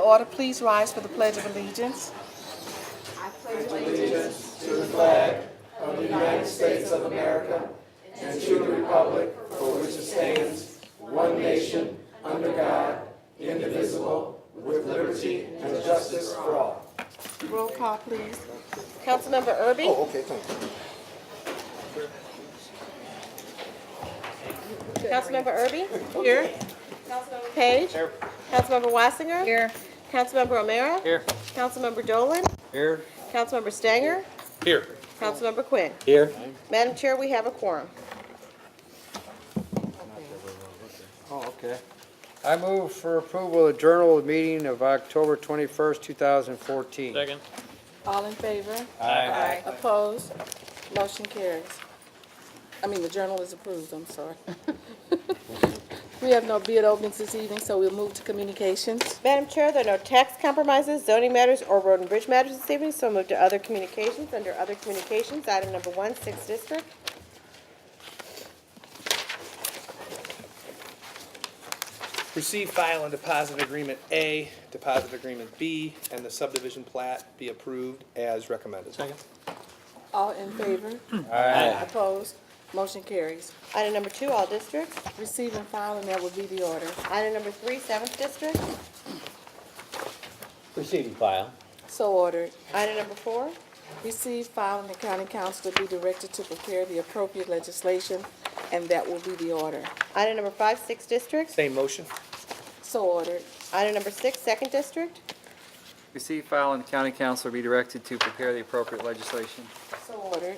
order. Please rise for the Pledge of Allegiance. Allegiance to the flag of the United States of America and to the republic for which it stands, one nation, under God, indivisible, with liberty and justice for all. Roll call, please. Councilmember Erby? Oh, okay, thank you. Councilmember Erby? Here. Councilmember Page? Here. Councilmember Wassinger? Here. Councilmember O'Meara? Here. Councilmember Dolan? Here. Councilmember Stanger? Here. Councilmember Quinn? Here. Madam Chair, we have a quorum. Oh, okay. I move for approval of journal of meeting of October 21st, 2014. Second. All in favor? Aye. Opposed? Motion carries. The journal is approved, I'm sorry. We have no bid openings this evening, so we'll move to communications. Madam Chair, there are no tax compromises, zoning matters, or road and bridge matters this evening, so move to other communications. Under other communications, item number 1, 6th District. Receive, file, and deposit agreement A, deposit agreement B, and the subdivision plat be approved as recommended. Second. All in favor? Aye. Opposed? Motion carries. Item number 2, all districts. Receive and file, and that will be the order. Item number 3, 7th District. Receive and file. So ordered. Item number 4. Receive, file, and the county council to be directed to prepare the appropriate legislation, and that will be the order. Item number 5, 6th District. Same motion. So ordered. Item number 6, 2nd District. Receive, file, and the county council be directed to prepare the appropriate legislation. So ordered.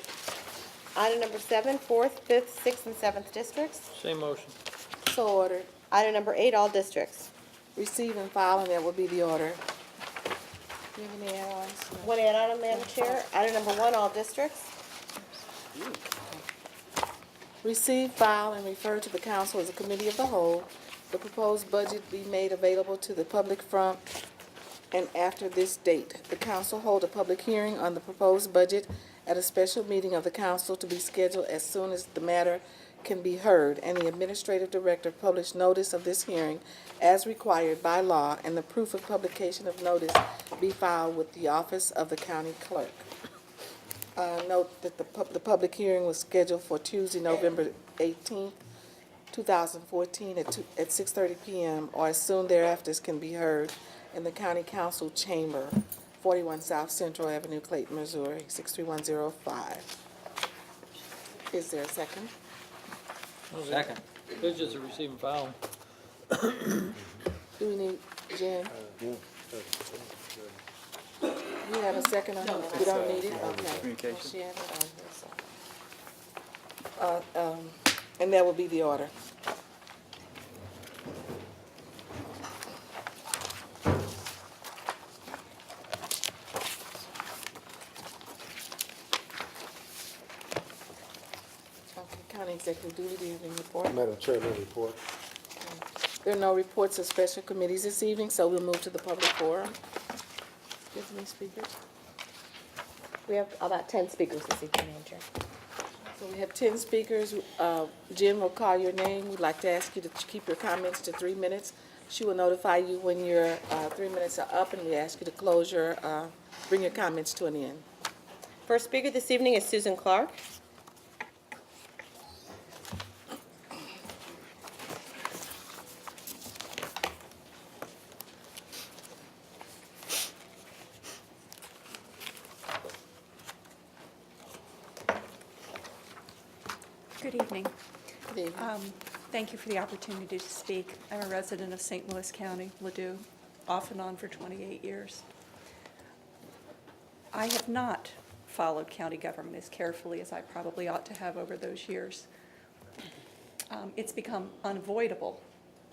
Item number 7, 4th, 5th, 6th, and 7th Districts. Same motion. So ordered. Item number 8, all districts. Receive and file, and that will be the order. Do you have any add-ons? One add-on, Madam Chair. Item number 1, all districts. Receive, file, and refer to the council as a committee of the whole. The proposed budget be made available to the public from and after this date. The council hold a public hearing on the proposed budget at a special meeting of the council to be scheduled as soon as the matter can be heard, and the administrative director publish notice of this hearing as required by law, and the proof of publication of notice be filed with the office of the county clerk. Note that the public hearing was scheduled for Tuesday, November 18th, 2014 at 6:30 p.m. or as soon thereafter as can be heard in the county council chamber, 41 South Central Avenue, Clayton, Missouri, 63105. Is there a second? Second. It's just a receive and file. Do we need Jen? You have a second on that? We don't need it? Okay. Communication. Well, she had it on here, so. And that will be the order. Okay, County Executive Duty, do you have any report? Madam Chair, no report. There are no reports of special committees this evening, so we'll move to the public forum. Do you have any speakers? We have about 10 speakers this evening, Madam Chair. So we have 10 speakers. Jen will call your name. We'd like to ask you to keep your comments to 3 minutes. She will notify you when your 3 minutes are up, and we ask you to close your, bring your comments to an end. First speaker this evening is Susan Clark. Good evening. Good evening. Thank you for the opportunity to speak. I'm a resident of St. Louis County, Ladue, off and on for 28 years. I have not followed county government as carefully as I probably ought to have over those years. It's become unavoidable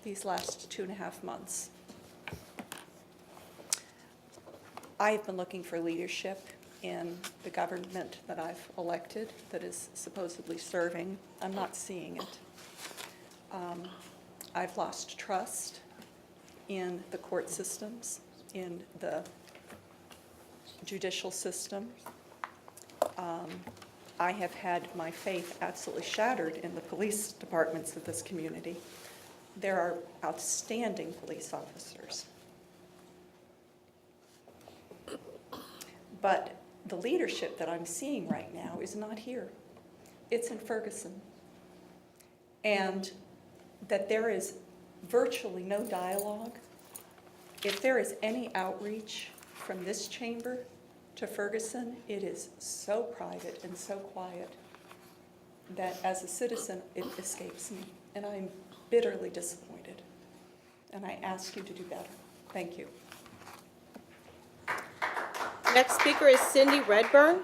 these last 2.5 months. I've been looking for leadership in the government that I've elected that is supposedly serving. I'm not seeing it. I've lost trust in the court systems, in the judicial system. I have had my faith absolutely shattered in the police departments of this community. There are outstanding police officers. But the leadership that I'm seeing right now is not here. It's in Ferguson. And that there is virtually no dialogue. If there is any outreach from this chamber to Ferguson, it is so private and so quiet that as a citizen, it escapes me. And I'm bitterly disappointed. And I ask you to do better. Thank you. Next speaker is Cindy Redburn.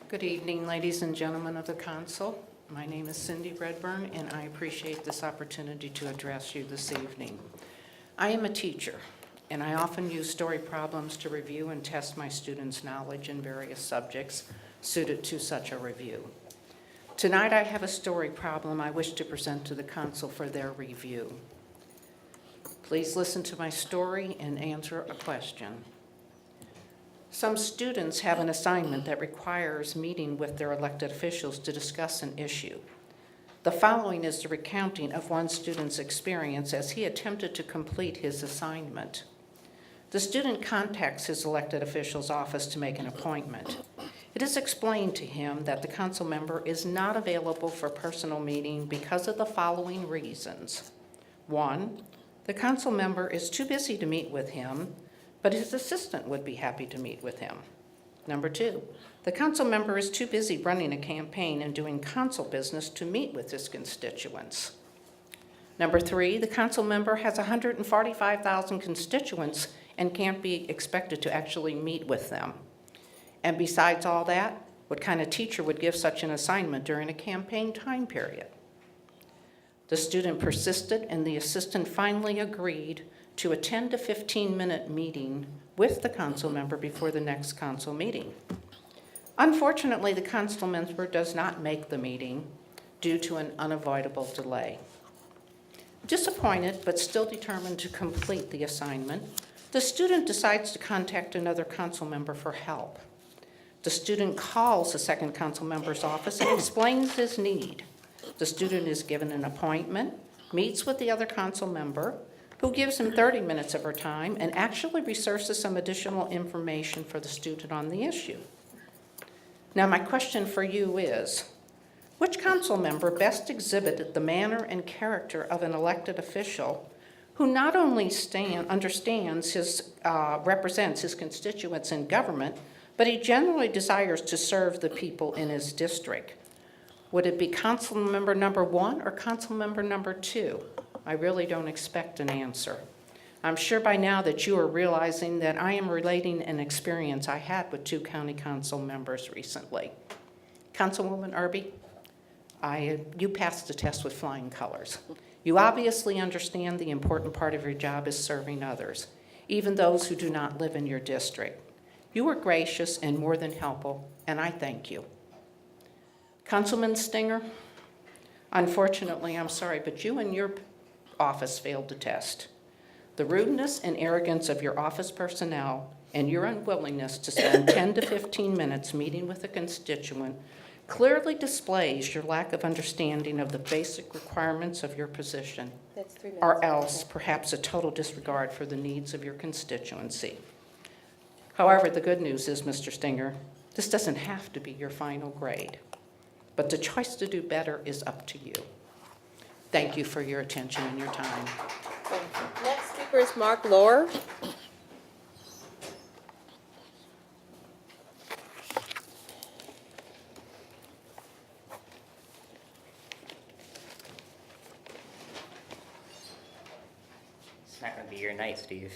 Good evening, ladies and gentlemen of the council. My name is Cindy Redburn, and I appreciate this opportunity to address you this evening. I am a teacher, and I often use story problems to review and test my students' knowledge in various subjects suited to such a review. Tonight, I have a story problem I wish to present to the council for their review. Please listen to my story and answer a question. Some students have an assignment that requires meeting with their elected officials to discuss an issue. The following is the recounting of one student's experience as he attempted to complete his assignment. The student contacts his elected official's office to make an appointment. It is explained to him that the council member is not available for a personal meeting because of the following reasons. 1, the council member is too busy to meet with him, but his assistant would be happy to meet with him. Number 2, the council member is too busy running a campaign and doing council business to meet with his constituents. Number 3, the council member has 145,000 constituents and can't be expected to actually meet with them. And besides all that, what kind of teacher would give such an assignment during a campaign time period? The student persisted, and the assistant finally agreed to a 10 to 15-minute meeting with the council member before the next council meeting. Unfortunately, the council member does not make the meeting due to an unavoidable delay. Disappointed, but still determined to complete the assignment, the student decides to contact another council member for help. The student calls the second council member's office and explains his need. The student is given an appointment, meets with the other council member, who gives him 30 minutes of her time and actually researches some additional information for the student on the issue. Now, my question for you is, which council member best exhibited the manner and character of an elected official who not only understands represents his constituents in government, but he generally desires to serve the people in his district? Would it be council member number 1 or council member number 2? I really don't expect an answer. I'm sure by now that you are realizing that I am relating an experience I had with 2 county council members recently. Councilwoman Irby, you passed the test with flying colors. You obviously understand the important part of your job is serving others, even those who do not live in your district. You were gracious and more than helpful, and I thank you. Councilman Stinger, unfortunately, I'm sorry, but you and your office failed the test. The rudeness and arrogance of your office personnel and your unwillingness to spend 10 to 15 minutes meeting with a constituent clearly displays your lack of understanding of the basic requirements of your position, That's 3 minutes. or else perhaps a total disregard for the needs of your constituency. However, the good news is, Mr. Stinger, this doesn't have to be your final grade, but the choice to do better is up to you. Thank you for your attention and your time. Thank you. Next speaker is Mark Lohr. It's not going to be your night, Steve.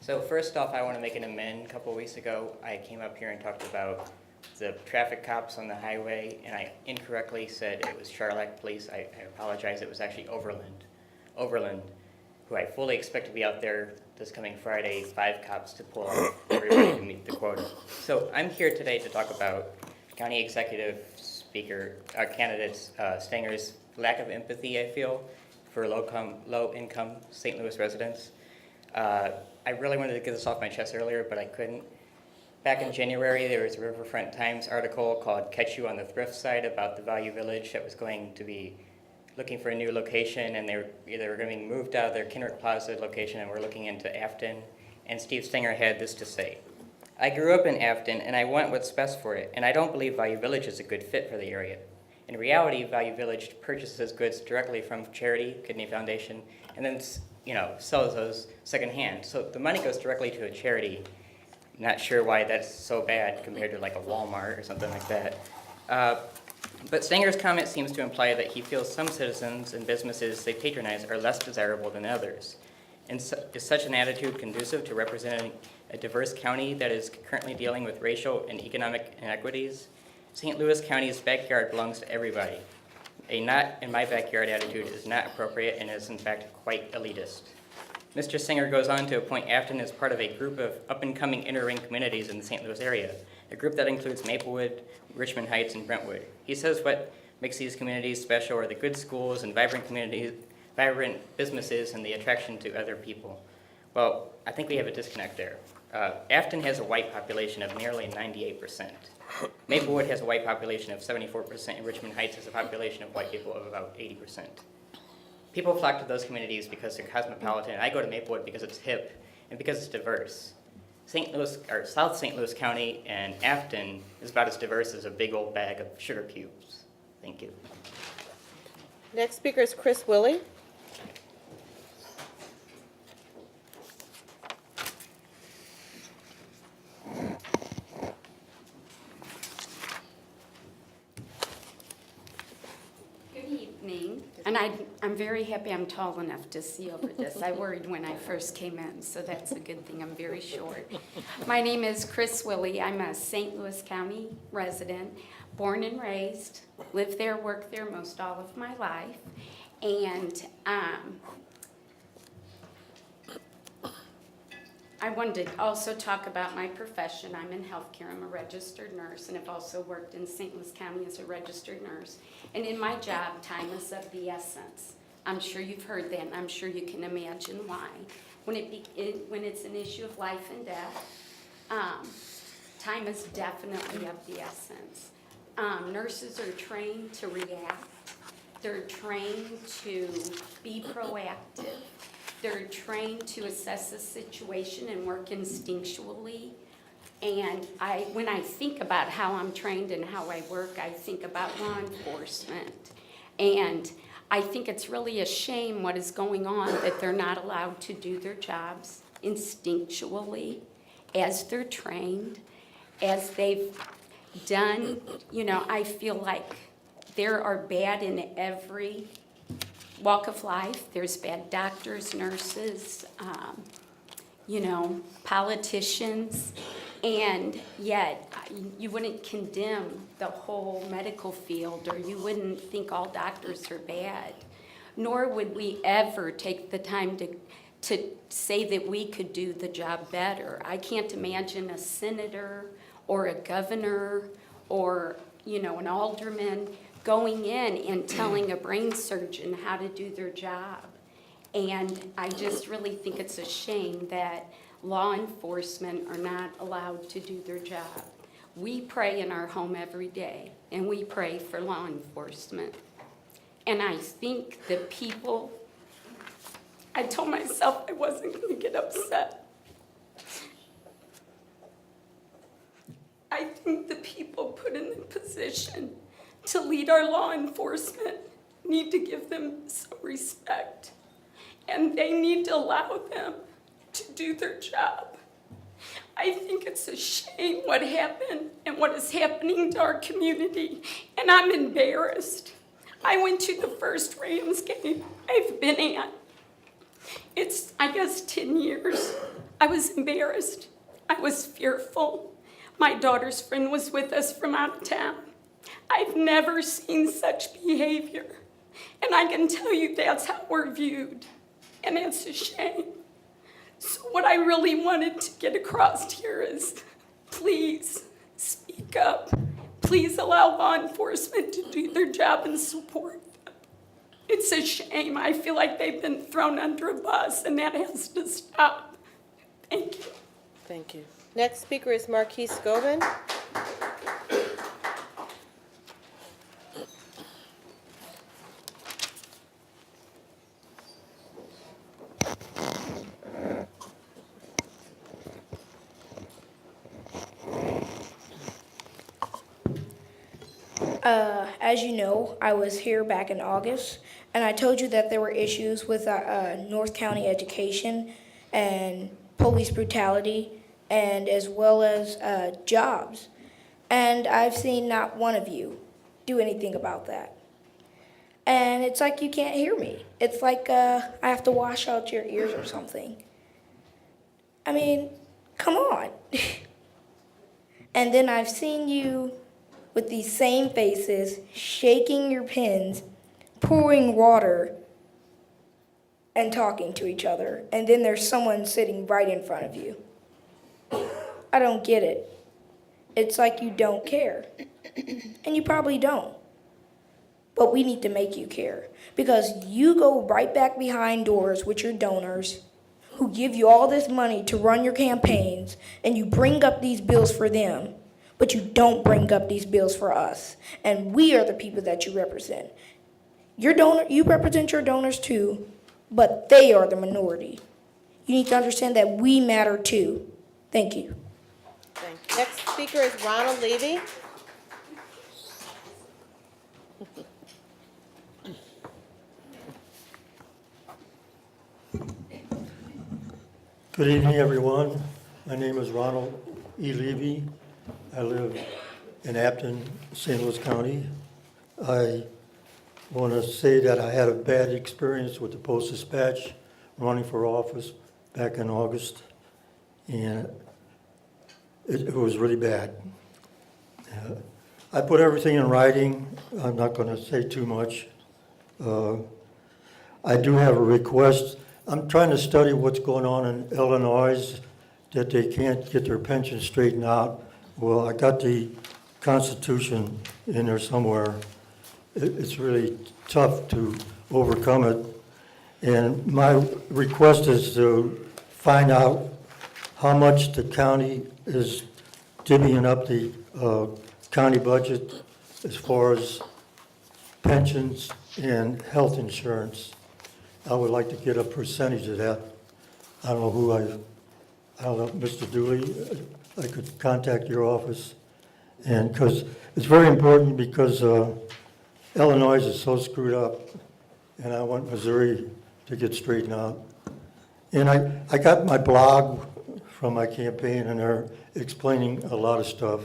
So first off, I want to make an amend. A couple weeks ago, I came up here and talked about the traffic cops on the highway, and I incorrectly said it was Stlcc Police. I apologize. It was actually Overland, who I fully expect to be out there this coming Friday, 5 cops to pull out everybody to meet the quota. So I'm here today to talk about County Executive Speaker candidates Stinger's lack of empathy, I feel, for low-income St. Louis residents. I really wanted to get this off my chest earlier, but I couldn't. Back in January, there was a Riverfront Times article called Catch You on the Thrift Site about the Value Village that was going to be looking for a new location, and they were going to be moved out of their Kenrick Plaza location and were looking into Afton. And Steve Singer had this to say: I grew up in Afton, and I want what's best for it, and I don't believe Value Village is a good fit for the area. In reality, Value Village purchases goods directly from charity, Kidney Foundation, and then sells those secondhand. So the money goes directly to a charity. Not sure why that's so bad compared to like a Walmart or something like that. But Stanger's comment seems to imply that he feels some citizens and businesses they patronize are less desirable than others. And is such an attitude conducive to representing a diverse county that is currently dealing with racial and economic inequities? St. Louis County's backyard belongs to everybody. A not in my backyard attitude is not appropriate and is in fact quite elitist. Mr. Singer goes on to appoint Afton as part of a group of up-and-coming inner-ring communities in the St. Louis area, a group that includes Maplewood, Richmond Heights, and Brentwood. He says what makes these communities special are the good schools and vibrant communities, vibrant businesses, and the attraction to other people. Well, I think we have a disconnect there. Afton has a white population of nearly 98%. Maplewood has a white population of 74%, and Richmond Heights has a population of white people of about 80%. People flock to those communities because they're cosmopolitan. I go to Maplewood because it's hip and because it's diverse. St. Louis, or South St. Louis County and Afton is about as diverse as a big old bag of sugar cubes. Thank you. Next speaker is Chris Willie. Good evening, and I'm very happy I'm tall enough to see over this. I worried when I first came in, so that's a good thing. I'm very short. My name is Chris Willie. I'm a St. Louis County resident, born and raised, lived there, worked there most all of my life, and I wanted to also talk about my profession. I'm in healthcare. I'm a registered nurse, and I've also worked in St. Louis County as a registered nurse. And in my job, time is of the essence. I'm sure you've heard that, and I'm sure you can imagine why. When it's an issue of life and death, time is definitely of the essence. Nurses are trained to react. They're trained to be proactive. They're trained to assess the situation and work instinctually. And when I think about how I'm trained and how I work, I think about law enforcement. And I think it's really a shame what is going on, that they're not allowed to do their jobs instinctually as they're trained, as they've done. I feel like there are bad in every walk of life. There's bad doctors, nurses, politicians, and yet you wouldn't condemn the whole medical field, or you wouldn't think all doctors are bad, nor would we ever take the time to say that we could do the job better. I can't imagine a senator or a governor or an alderman going in and telling a brain surgeon how to do their job. And I just really think it's a shame that law enforcement are not allowed to do their job. We pray in our home every day, and we pray for law enforcement. And I think the people, I told myself I wasn't going to get upset. I think the people put in the position to lead our law enforcement need to give them some respect, and they need to allow them to do their job. I think it's a shame what happened and what is happening to our community, and I'm embarrassed. I went to the first Rams game I've been at. It's, I guess, 10 years. I was embarrassed. I was fearful. My daughter's friend was with us from out of town. I've never seen such behavior, and I can tell you that's how we're viewed, and it's a shame. So what I really wanted to get across here is, please speak up. Please allow law enforcement to do their job and support them. It's a shame. I feel like they've been thrown under a bus, and that has to stop. Thank you. Thank you. Next speaker is Marquise Scobin. As you know, I was here back in August, and I told you that there were issues with North County education and police brutality, and as well as jobs. And I've seen not one of you do anything about that. And it's like you can't hear me. It's like I have to wash out your ears or something. I mean, come on. And then I've seen you with these same faces, shaking your pens, pouring water, and talking to each other. And then there's someone sitting right in front of you. I don't get it. It's like you don't care. And you probably don't. But we need to make you care. Because you go right back behind doors with your donors who give you all this money to run your campaigns, and you bring up these bills for them. But you don't bring up these bills for us. And we are the people that you represent. You represent your donors too, but they are the minority. You need to understand that we matter too. Thank you. Thank you. Next speaker is Ronald Levy. Good evening, everyone. My name is Ronald E. Levy. I live in Apton, St. Louis County. I want to say that I had a bad experience with the Post-Dispatch running for office back in August, and it was really bad. I put everything in writing. I'm not going to say too much. I do have a request. I'm trying to study what's going on in Illinois, that they can't get their pension straightened out. Well, I got the Constitution in there somewhere. It's really tough to overcome it. And my request is to find out how much the county is divvying up the county budget as far as pensions and health insurance. I would like to get a percentage of that. I don't know Mr. Dooley, I could contact your office. And because it's very important, because Illinois is so screwed up, and I want Missouri to get straightened out. And I got my blog from my campaign, and they're explaining a lot of stuff.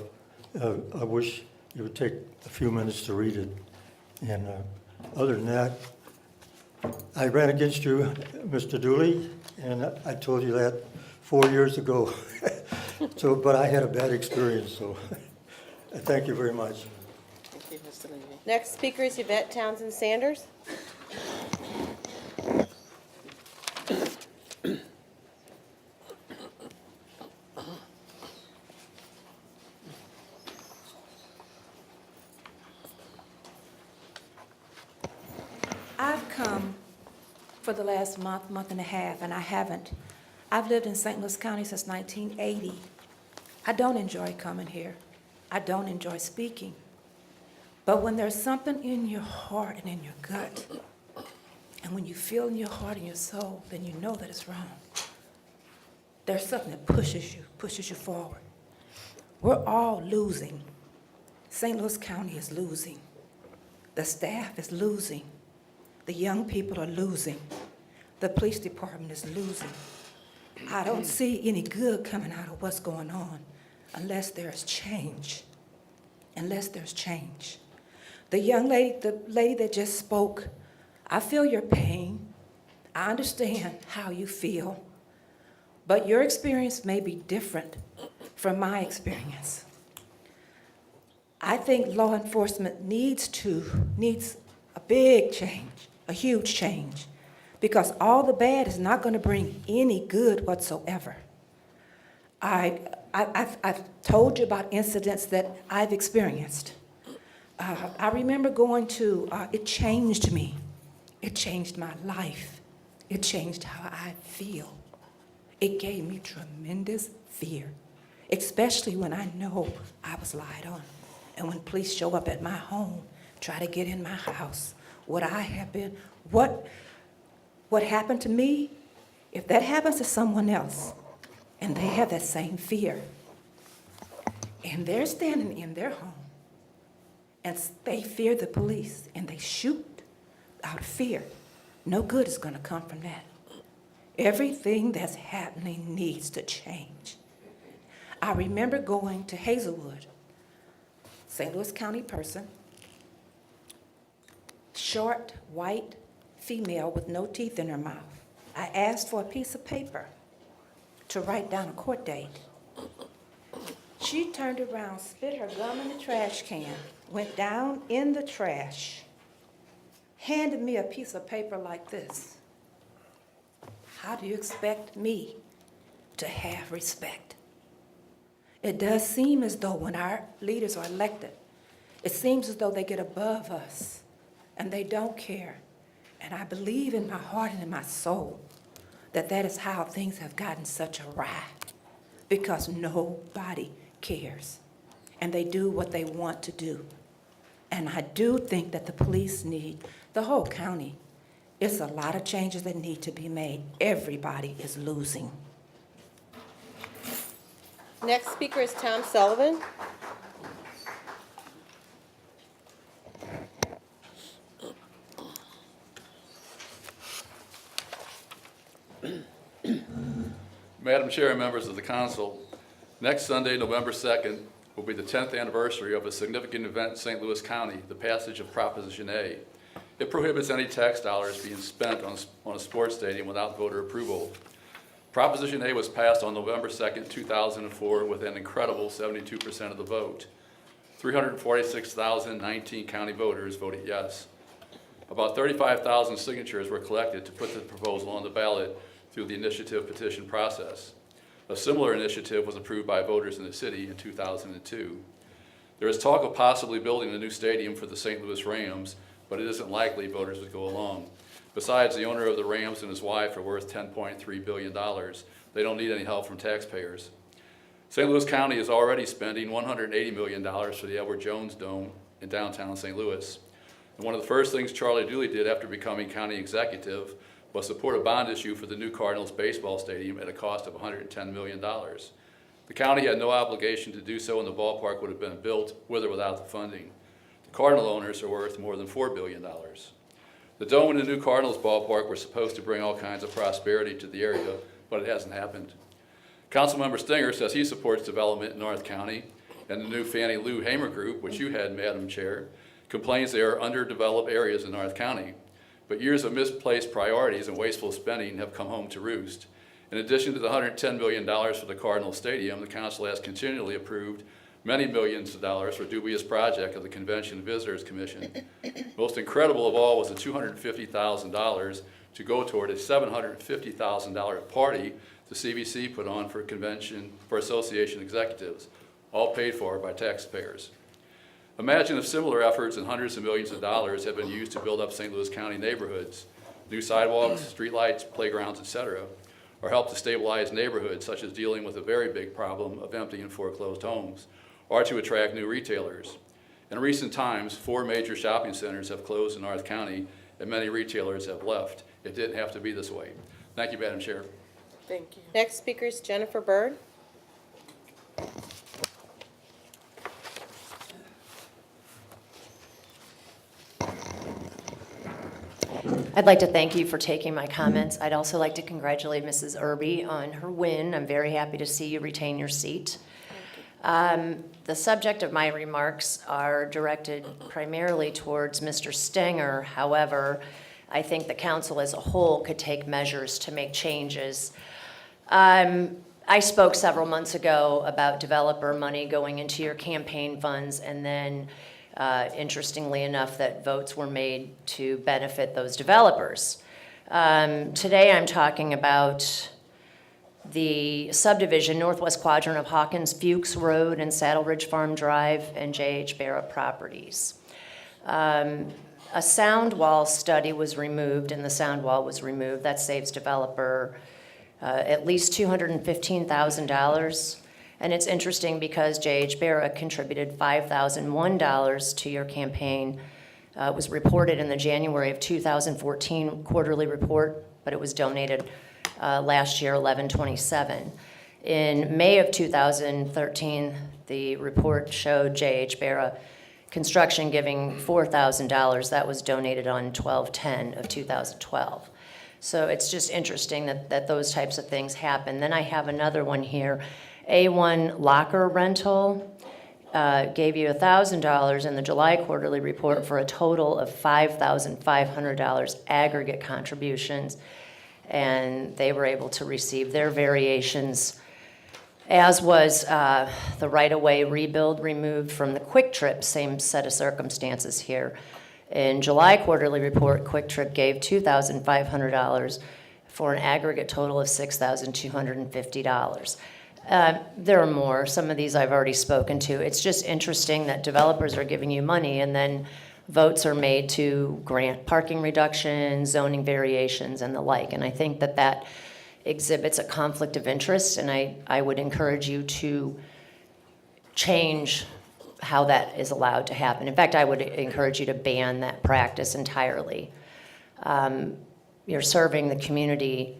I wish you would take a few minutes to read it. And other than that, I ran against you, Mr. Dooley, and I told you that 4 years ago. But I had a bad experience, so thank you very much. Thank you, Mr. Levy. Next speaker is Yvette Townsend Sanders. I've come for the last month and a half, and I haven't. I've lived in St. Louis County since 1980. I don't enjoy coming here. I don't enjoy speaking. But when there's something in your heart and in your gut, and when you feel in your heart and your soul, then you know that it's wrong. There's something that pushes you forward. We're all losing. St. Louis County is losing. The staff is losing. The young people are losing. The police department is losing. I don't see any good coming out of what's going on unless there's change. Unless there's change. The young lady, the lady that just spoke, I feel your pain. I understand how you feel. But your experience may be different from my experience. I think law enforcement needs a big change, a huge change, because all the bad is not going to bring any good whatsoever. I've told you about incidents that I've experienced. I remember going to, it changed me. It changed my life. It changed how I feel. It gave me tremendous fear. especially when I know I was lied on. And when police show up at my home, try to get in my house, what happened to me, if that happens to someone else, and they have that same fear, and they're standing in their home, and they fear the police, and they shoot out of fear, no good is going to come from that. Everything that's happening needs to change. I remember going to Hazelwood, St. Louis County person, short, white female with no teeth in her mouth. I asked for a piece of paper to write down a court date. She turned around, spit her gum in the trash can, went down in the trash, handed me a piece of paper like this. How do you expect me to have respect? It does seem as though when our leaders are elected, it seems as though they get above us and they don't care. And I believe in my heart and in my soul that that is how things have gotten such awry, because nobody cares. And they do what they want to do. And I do think that the police need, the whole county, it's a lot of changes that need to be made. Everybody is losing. Next speaker is Tom Sullivan. Madam Chair and members of the council, next Sunday, November 2nd, will be the 10th anniversary of a significant event in St. Louis County, the passage of Proposition A. It prohibits any tax dollars being spent on a sports stadium without voter approval. Proposition A was passed on November 2nd, 2004 with an incredible 72% of the vote. 346,019 county voters voted yes. About 35,000 signatures were collected to put the proposal on the ballot through the initiative petition process. A similar initiative was approved by voters in the city in 2002. There is talk of possibly building a new stadium for the St. Louis Rams, but it isn't likely voters would go along. Besides, the owner of the Rams and his wife are worth $10.3 billion. They don't need any help from taxpayers. St. Louis County is already spending $180 million for the Edward Jones Dome in downtown St. Louis. And one of the first things Charlie Dooley did after becoming county executive was support a bond issue for the new Cardinals baseball stadium at a cost of $110 million. The county had no obligation to do so, and the ballpark would have been built with or without the funding. The Cardinal owners are worth more than $4 billion. The dome and the new Cardinals ballpark were supposed to bring all kinds of prosperity to the area, but it hasn't happened. Councilmember Stinger says he supports development in North County, and the new Fannie Lou Hamer Group, which you had, Madam Chair, complains they are underdeveloped areas in North County. But years of misplaced priorities and wasteful spending have come home to roost. In addition to the $110 million for the Cardinal Stadium, the council has continually approved many millions of dollars for dubious project of the Convention and Visitors Commission. Most incredible of all was the $250,000 to go toward a $750,000 party the CVC put on for association executives, all paid for by taxpayers. Imagine if similar efforts and hundreds of millions of dollars have been used to build up St. Louis County neighborhoods, new sidewalks, streetlights, playgrounds, etc., or help to stabilize neighborhoods, such as dealing with a very big problem of empty and foreclosed homes, or to attract new retailers. In recent times, 4 major shopping centers have closed in North County, and many retailers have left. It didn't have to be this way. Thank you, Madam Chair. Thank you. Next speaker is Jennifer Byrd. I'd like to thank you for taking my comments. I'd also like to congratulate Mrs. Irby on her win. I'm very happy to see you retain your seat. The subject of my remarks are directed primarily towards Mr. Stenger. However, I think the council as a whole could take measures to make changes. I spoke several months ago about developer money going into your campaign funds, and then interestingly enough, that votes were made to benefit those developers. Today I'm talking about the subdivision, northwest quadrant of Hawkins Fuchs Road and Saddle Ridge Farm Drive and J.H. Barrett Properties. A sound wall study was removed, and the sound wall was removed. That saves developer at least $215,000. And it's interesting because J.H. Barra contributed $5,001 to your campaign. It was reported in the January of 2014 quarterly report, but it was donated last year, 11/27. In May of 2013, the report showed J.H. Barra Construction giving $4,000. That was donated on 12/10 of 2012. So it's just interesting that those types of things happen. Then I have another one here. A1 Locker Rental gave you $1,000 in the July quarterly report for a total of $5,500 aggregate contributions. And they were able to receive their variations, as was the right-of-way rebuild removed from the Quick Trip, same set of circumstances here. In July quarterly report, Quick Trip gave $2,500 for an aggregate total of $6,250. There are more. Some of these I've already spoken to. It's just interesting that developers are giving you money and then votes are made to grant parking reductions, zoning variations, and the like. And I think that exhibits a conflict of interest, and I would encourage you to change how that is allowed to happen. In fact, I would encourage you to ban that practice entirely. You're serving the community,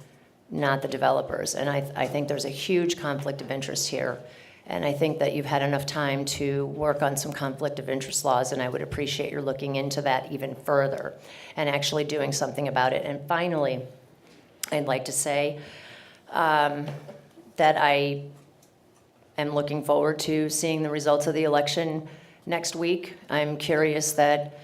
not the developers, and I think there's a huge conflict of interest here. And I think that you've had enough time to work on some conflict of interest laws, and I would appreciate your looking into that even further and actually doing something about it. And finally, I'd like to say that I am looking forward to seeing the results of the election next week. I'm curious that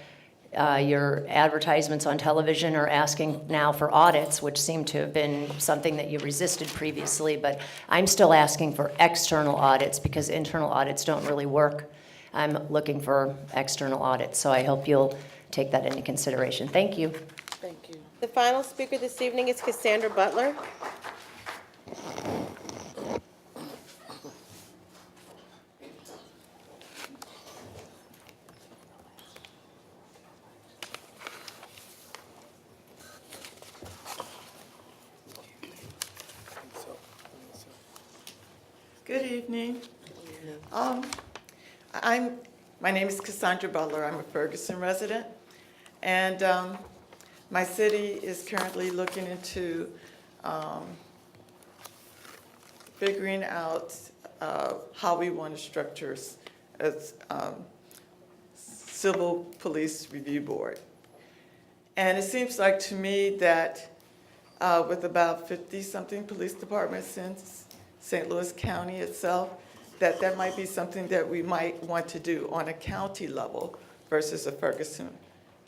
your advertisements on television are asking now for audits, which seem to have been something that you resisted previously, but I'm still asking for external audits because internal audits don't really work. I'm looking for external audits, so I hope you'll take that into consideration. Thank you. Thank you. The final speaker this evening is Cassandra Butler. Good evening. My name is Cassandra Butler. I'm a Ferguson resident, and my city is currently looking into figuring out how we want to structure as Civil Police Review Board. And it seems like to me that with about 50-something police departments in St. Louis County itself, that might be something that we might want to do on a county level versus a Ferguson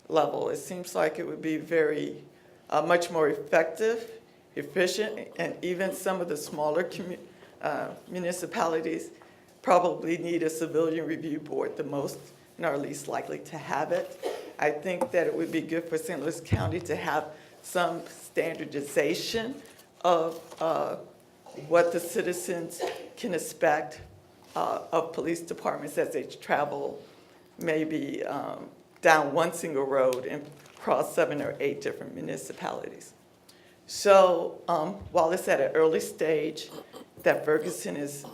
level. It seems like it would be very much more effective, efficient, and even some of the smaller municipalities probably need a civilian review board the most and are least likely to have it. I think that it would be good for St. Louis County to have some standardization of what the citizens can expect of police departments as they travel maybe down one single road and cross 7 or 8 different municipalities. So while it's at an early stage that Ferguson is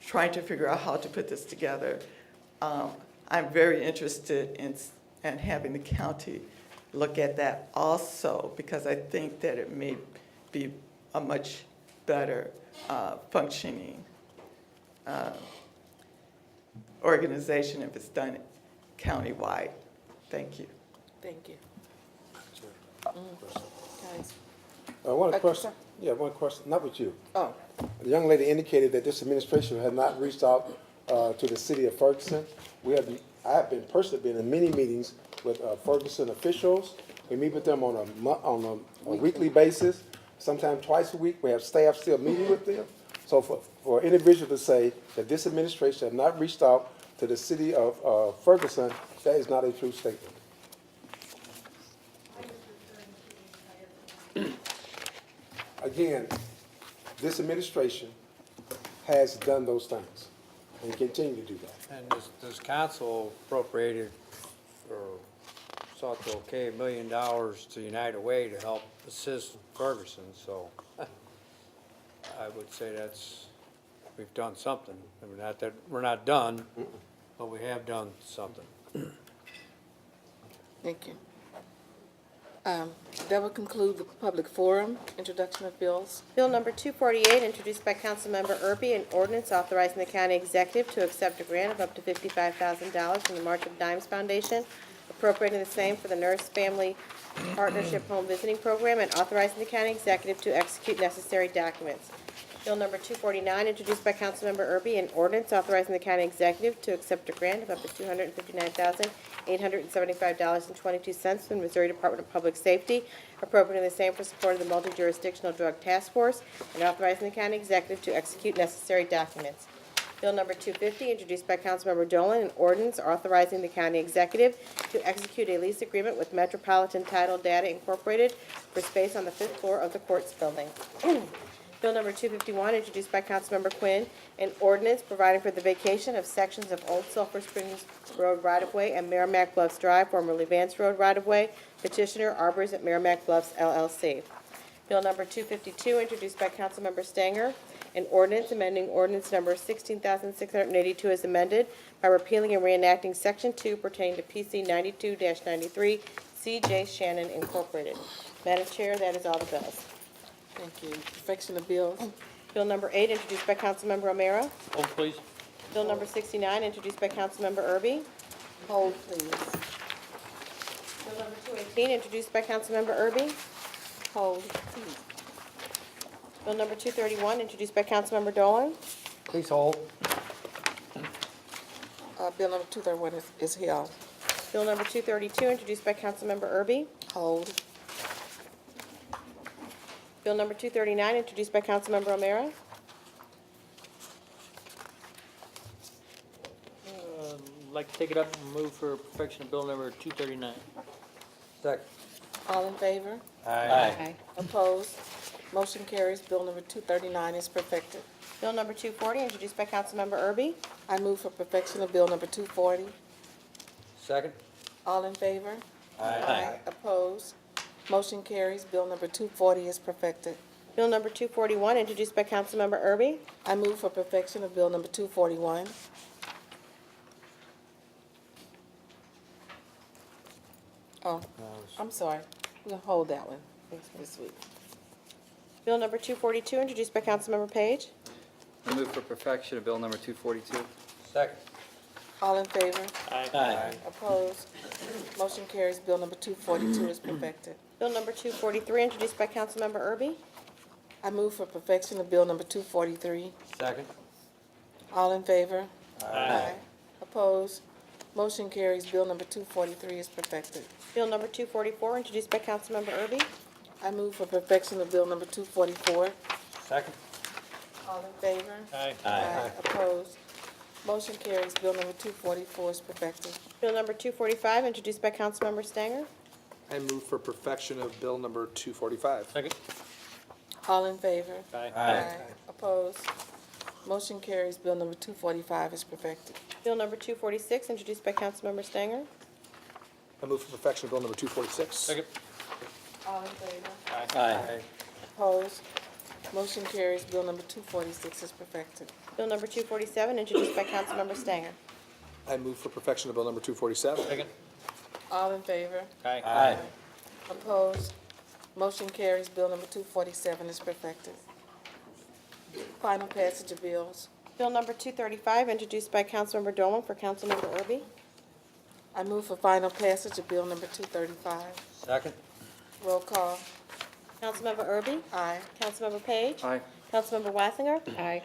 trying to figure out how to put this together, I'm very interested in having the county look at that also, because I think that it may be a much better functioning organization if it's done countywide. Thank you. Thank you. Guys. One question. Yeah, one question, not with you. Oh, The young lady indicated that this administration had not reached out to the city of Ferguson. I have been personally been in many meetings with Ferguson officials. We meet with them on a weekly basis, sometimes twice a week. We have staff still meeting with them. So for an individual to say that this administration have not reached out to the city of Ferguson, that is not a true statement. Again, this administration has done those things and continue to do that. And this council appropriated or sought to okay $1 million to United Way to help assist Ferguson, so I would say that's we've done something. I mean, not that, we're not done, but we have done something. Thank you. That will conclude the public forum. Introduction of bills. Bill number 248, introduced by Councilmember Erby, an ordinance authorizing the county executive to accept a grant of up to $55,000 from the March of Dimes Foundation, appropriating the same for the Nurse Family Partnership Home Visiting Program, and authorizing the county executive to execute necessary documents. Bill number 249, introduced by Councilmember Erby, an ordinance authorizing the county executive to accept a grant of up to $259,875.22 from the Missouri Department of Public Safety, appropriating the same for support of the Multi-Jurisdictional Drug Task Force, and authorizing the county executive to execute necessary documents. Bill number 250, introduced by Councilmember Dolan, an ordinance authorizing the county executive to execute a lease agreement with Metropolitan Title Data Incorporated for space on the 5th floor of the courts building. Bill number 251, introduced by Councilmember Quinn, an ordinance providing for the vacation of sections of Old Sulphur Springs Road right-of-way and Merrimack Bluffs Drive, formerly Vance Road right-of-way. Petitioner, Arbors at Merrimack Bluffs, LLC. Bill number 252, introduced by Councilmember Stanger, an ordinance amending ordinance number 16,682 as amended by repealing and reenacting Section 2 pertaining to PC 92-93, C.J. Shannon Incorporated. Madam Chair, that is all the bills. Thank you. Perfection of bills. Bill number 8, introduced by Councilmember O'Meara. Hold, please. Bill number 69, introduced by Councilmember Erby. Hold, please. Bill number 218, introduced by Councilmember Erby. Hold, please. Bill number 231, introduced by Councilmember Dolan. Please hold. Bill number 231 is held. Bill number 232, introduced by Councilmember Erby. Hold. Bill number 239, introduced by Councilmember O'Meara. Like to take it up and move for perfection of bill number 239. Second. All in favor? Aye. Opposed? Motion carries. Bill number 239 is perfected. Bill number 240, introduced by Councilmember Erby. I move for perfection of bill number 240. Second. All in favor? Aye. Opposed? Motion carries. Bill number 240 is perfected. Bill number 241, introduced by Councilmember Erby. I move for perfection of bill number 241. Oh, I'm sorry. We'll hold that one this week. Bill number 242, introduced by Councilmember Page. I move for perfection of bill number 242. Second. All in favor? Aye. Opposed? Motion carries. Bill number 242 is perfected. Bill number 243, introduced by Councilmember Erby. I move for perfection of bill number 243. Second. All in favor? Aye. Opposed? Motion carries. Bill number 243 is perfected. Bill number 244, introduced by Councilmember Erby. I move for perfection of bill number 244. Second. All in favor? Aye. Opposed? Motion carries. Bill number 244 is perfected. Bill number 245, introduced by Councilmember Stanger. I move for perfection of bill number 245. Second. All in favor? Aye. Opposed? Motion carries. Bill number 245 is perfected. Bill number 246, introduced by Councilmember Stanger. I move for perfection of bill number 246. Second. All in favor? Aye. Opposed? Motion carries. Bill number 246 is perfected. Bill number 247, introduced by Councilmember Stanger. I move for perfection of bill number 247. Second. All in favor? Aye. Opposed? Motion carries. Bill number 247 is perfected. Final passage of bills. Bill number 235, introduced by Councilmember Dolan for Councilmember Erby. I move for final passage of bill number 235. Second. Roll call. Councilmember Erby? Aye. Councilmember Page? Aye. Councilmember Wassinger? Aye.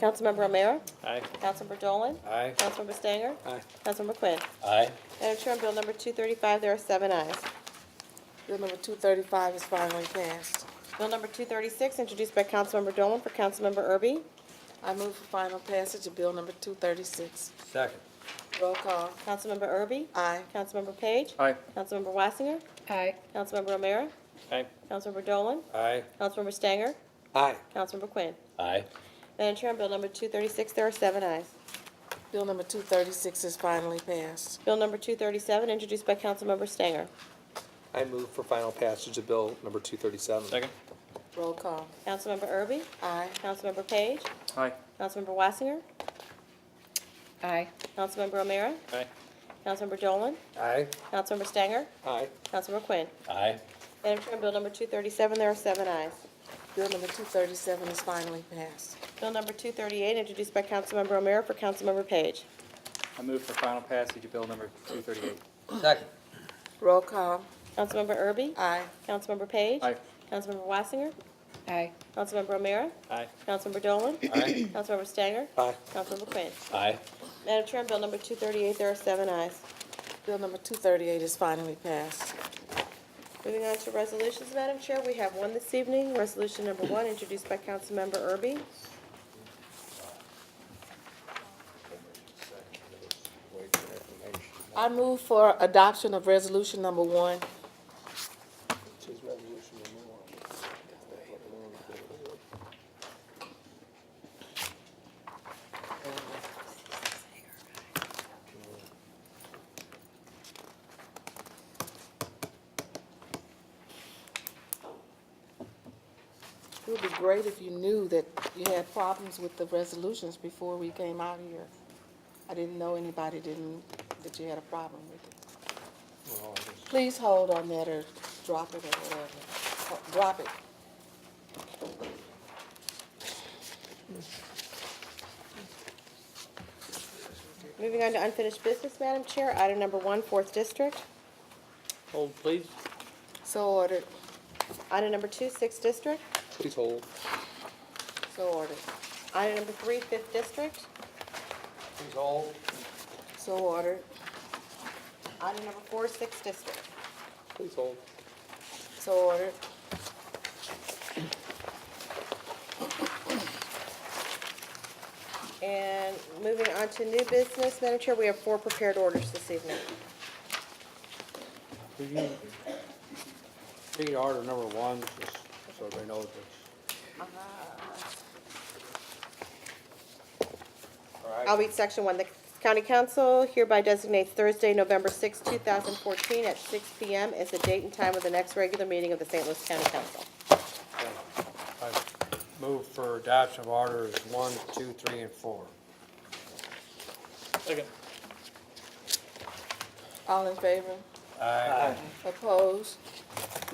Councilmember O'Meara? Aye. Councilmember Dolan? Aye. Councilmember Stanger? Aye. Councilmember Quinn. Aye. Madam Chair, on bill number 235, there are 7 ayes. Bill number 235 is finally passed. Bill number 236, introduced by Councilmember Dolan for Councilmember Erby. I move for final passage of bill number 236. Second. Roll call. Councilmember Erby? Aye. Councilmember Page? Aye. Councilmember Wassinger? Aye. Councilmember O'Meara? Aye. Councilmember Dolan? Aye. Councilmember Stanger? Aye. Councilmember Quinn. Aye. Madam Chair, on bill number 236, there are 7 ayes. Bill number 236 is finally passed. Bill number 237, introduced by Councilmember Stanger. I move for final passage of bill number 237. Second. Roll call. Councilmember Erby? Aye. Councilmember Page? Aye. Councilmember Wassinger? Aye. Councilmember O'Meara? Aye. Councilmember Dolan? Aye. Councilmember Stanger? Aye. Councilmember Quinn. Aye. Madam Chair, on bill number 237, there are 7 ayes. Bill number 237 is finally passed. Bill number 238, introduced by Councilmember O'Meara for Councilmember Page. I move for final passage of bill number 238. Second. Roll call. Councilmember Erby? Aye. Councilmember Page? Aye. Councilmember Wassinger? Aye. Councilmember O'Meara? Aye. Councilmember Dolan? Aye. Councilmember Stanger? Aye. Councilmember Quinn. Aye. Madam Chair, on bill number 238, there are 7 ayes. Bill number 238 is finally passed. Moving on to resolutions, Madam Chair, we have one this evening. Resolution number 1, introduced by Councilmember Erby. I move for adoption of resolution number 1. It would be great if you knew that you had problems with the resolutions before we came out here. I didn't know anybody that you had a problem with it. Please hold on that or drop it or whatever. Drop it. Moving on to unfinished business, Madam Chair, item number 1, 4th District. Hold, please. So ordered. Item number 2, 6th District. Please hold. So ordered. Item number 3, 5th District. Please hold. So ordered. Item number 4, 6th District. Please hold. So ordered. And moving on to new business, Madam Chair, we have 4 prepared orders this evening. Could you read order number 1, just so everybody knows it's... All right. I'll read section 1. The County Council hereby designates Thursday, November 6, 2014 at 6 p.m. as the date and time of the next regular meeting of the St. Louis County Council. I move for adoption of orders 1, 2, 3, and 4. Second. All in favor? Aye. Opposed?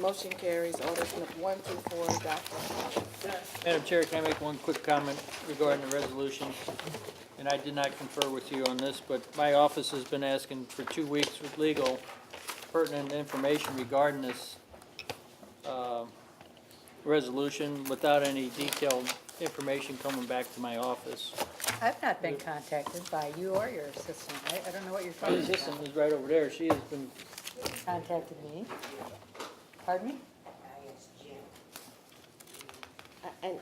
Motion carries. Orders 1 through 4 adopted. Madam Chair, can I make one quick comment regarding the resolution? And I did not confer with you on this, but my office has been asking for 2 weeks with legal pertinent information regarding this resolution without any detailed information coming back to my office. I've not been contacted by you or your assistant. I don't know what you're My talking about. assistant is right over there. She has been, Contacted me. Pardon me? And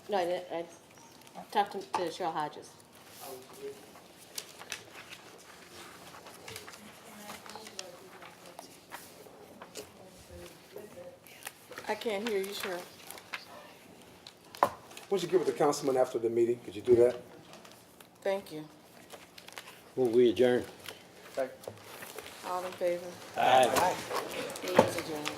no, I talked to Cheryl Hodges. I can't hear you, Cheryl. What'd you give it to Councilman after the meeting? Could you do that? Thank you. Move we adjourn. All in favor? Aye. Meeting is adjourned.